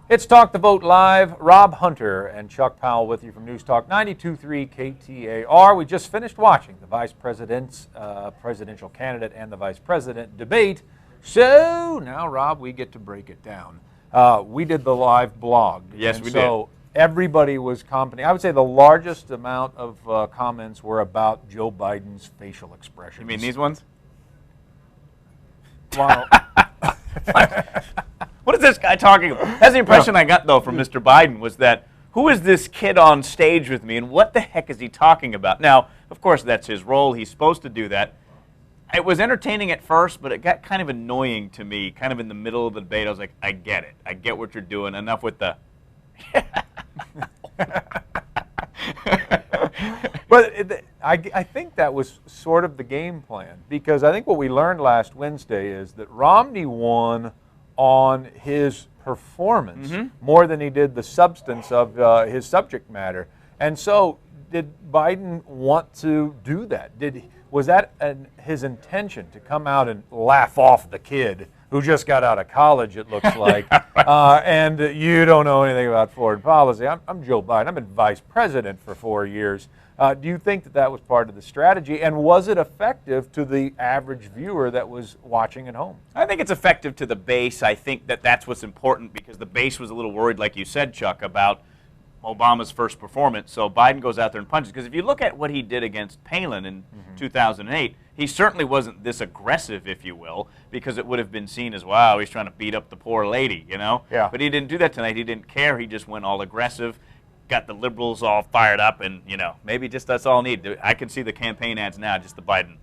It's Talk the Vote Live. Rob Hunter and Chuck Powell with you from News Talk 92.3 KTAR. We just finished watching the vice president's presidential candidate and the vice president debate. So now, Rob, we get to break it down. We did the live blog. Yes, we did. So everybody was commenting. I would say the largest amount of comments were about Joe Biden's facial expressions. You mean these ones? Well, what is this guy talking about? That's the impression I got, though, from Mr. Biden, was that, who is this kid on stage with me, and what the heck is he talking about? Now, of course, that's his role. He's supposed to do that. It was entertaining at first, but it got kind of annoying to me, kind of in the middle of the debate. I was like, I get it. I get what you're doing. Enough with the... But I think that was sort of the game plan, because I think what we learned last Wednesday is that Romney won on his performance more than he did the substance of his subject matter. And so did Biden want to do that? Was that his intention, to come out and laugh off the kid who just got out of college, it looks like, and you don't know anything about foreign policy? I'm Joe Biden. I've been vice president for 4 years. Do you think that that was part of the strategy, and was it effective to the average viewer that was watching at home? I think it's effective to the base. I think that that's what's important, because the base was a little worried, like you said, Chuck, about Obama's first performance. So Biden goes out there and punches. Because if you look at what he did against Palin in 2008, he certainly wasn't this aggressive, if you will, because it would have been seen as, wow, he's trying to beat up the poor lady, you know? Yeah. But he didn't do that tonight. He didn't care. He just went all aggressive, got the liberals all fired up, and, you know, maybe just that's all need. I can see the campaign ads now, just the Biden.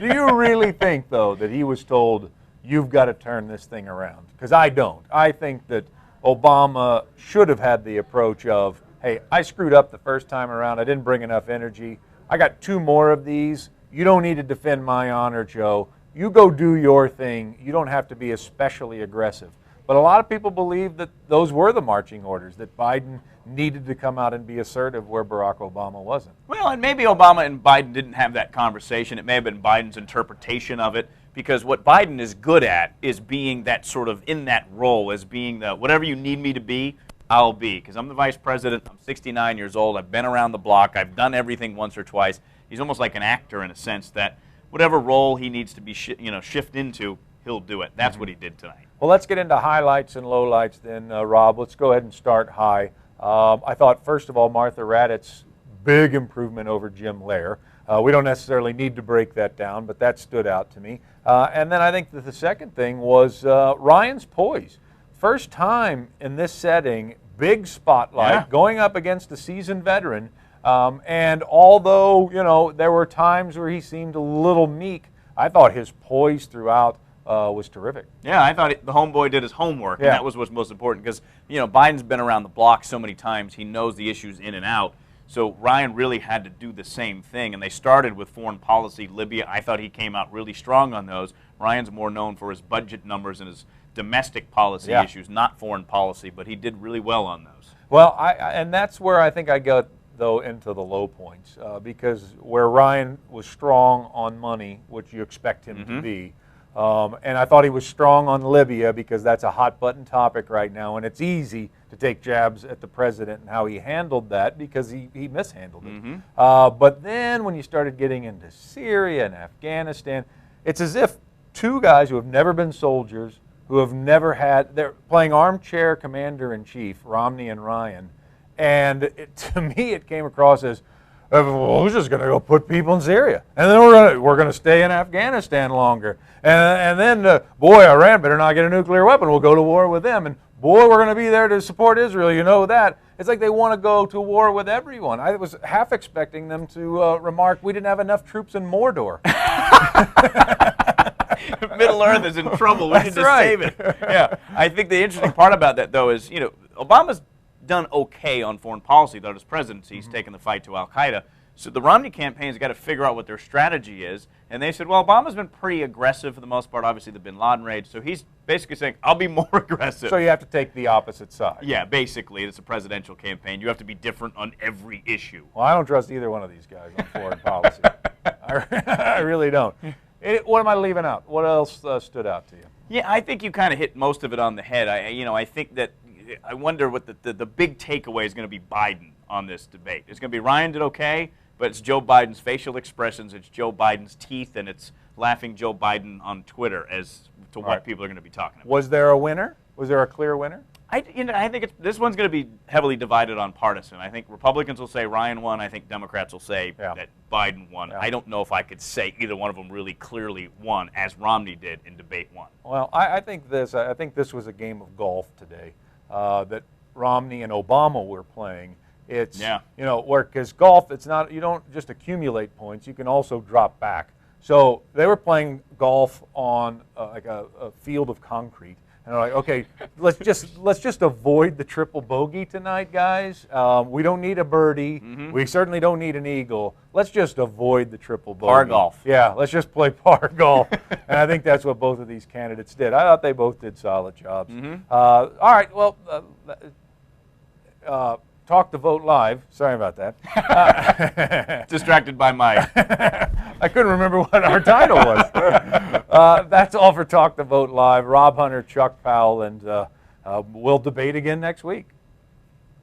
Do you really think, though, that he was told, you've got to turn this thing around? Because I don't. I think that Obama should have had the approach of, hey, I screwed up the first time around. I didn't bring enough energy. I got 2 more of these. You don't need to defend my honor, Joe. You go do your thing. You don't have to be especially aggressive. But a lot of people believe that those were the marching orders, that Biden needed to come out and be assertive where Barack Obama wasn't. Well, and maybe Obama and Biden didn't have that conversation. It may have been Biden's interpretation of it, because what Biden is good at is being that sort of in that role, as being the whatever you need me to be, I'll be. Because I'm the vice president, I'm 69 years old, I've been around the block, I've done everything once or twice. He's almost like an actor in a sense that whatever role he needs to be shift into, he'll do it. That's what he did tonight. Well, let's get into highlights and lowlights then, Rob. Let's go ahead and start high. I thought, first of all, Martha Raddatz's big improvement over Jim Lehrer. We don't necessarily need to break that down, but that stood out to me. And then I think that the second thing was Ryan's poise. First time in this setting, big spotlight, going up against a seasoned veteran. And although, you know, there were times where he seemed a little meek, I thought his poise throughout was terrific. Yeah, I thought the homeboy did his homework, and that was what's most important, because, you know, Biden's been around the block so many times, he knows the issues in and out. So Ryan really had to do the same thing, and they started with foreign policy, Libya. I thought he came out really strong on those. Ryan's more known for his budget numbers and his domestic policy issues, not foreign policy, but he did really well on those. Well, and that's where I think I got, though, into the low points, because where Ryan was strong on money, which you expect him to be, and I thought he was strong on Libya, because that's a hot-button topic right now, and it's easy to take jabs at the president and how he handled that, because he mishandled it. But then when you started getting into Syria and Afghanistan, it's as if 2 guys who have never been soldiers, who have never had, they're playing armchair commander-in-chief, Romney and Ryan, and to me it came across as, well, we're just going to go put people in Syria, and then we're going to stay in Afghanistan longer, and then boy, Iran better not get a nuclear weapon. We'll go to war with them, and boy, we're going to be there to support Israel. You know that. It's like they want to go to war with everyone. I was half expecting them to remark, "We didn't have enough troops in Mordor." Middle Earth is in trouble. We need to save it. Yeah, I think the interesting part about that, though, is, you know, Obama's done okay on foreign policy throughout his presidency. He's taken the fight to Al-Qaeda. So the Romney campaign's got to figure out what their strategy is. And they said, well, Obama's been pretty aggressive for the most part, obviously the bin Laden raid. So he's basically saying, I'll be more aggressive. So you have to take the opposite side. Yeah, basically. It's a presidential campaign. You have to be different on every issue. Well, I don't trust either one of these guys on foreign policy. I really don't. What am I leaving out? What else stood out to you? Yeah, I think you kind of hit most of it on the head. I think that I wonder what the big takeaway is going to be Biden on this debate. It's going to be Ryan did okay, but it's Joe Biden's facial expressions, it's Joe Biden's teeth, and it's laughing Joe Biden on Twitter as to what people are going to be talking about. Was there a winner? Was there a clear winner? I think this one's going to be heavily divided on partisan. I think Republicans will say Ryan won. I think Democrats will say that Biden won. I don't know if I could say either one of them really clearly won, as Romney did in debate one. Well, I think this was a game of golf today that Romney and Obama were playing. It's because golf, it's not, you don't just accumulate points. You can also drop back. So they were playing golf on like a field of concrete. And they're like, okay, let's just avoid the triple bogey tonight, guys. We don't need a birdie. We certainly don't need an eagle. Let's just avoid the triple bogey. Par golf. Yeah, let's just play par golf. And I think that's what both of these candidates did. I thought they both did solid jobs. All right, well, Talk to Vote Live. Sorry about that. Distracted by my... I couldn't remember what our title was. That's all for Talk to Vote Live. Rob Hunter, Chuck Powell, and we'll debate again next week.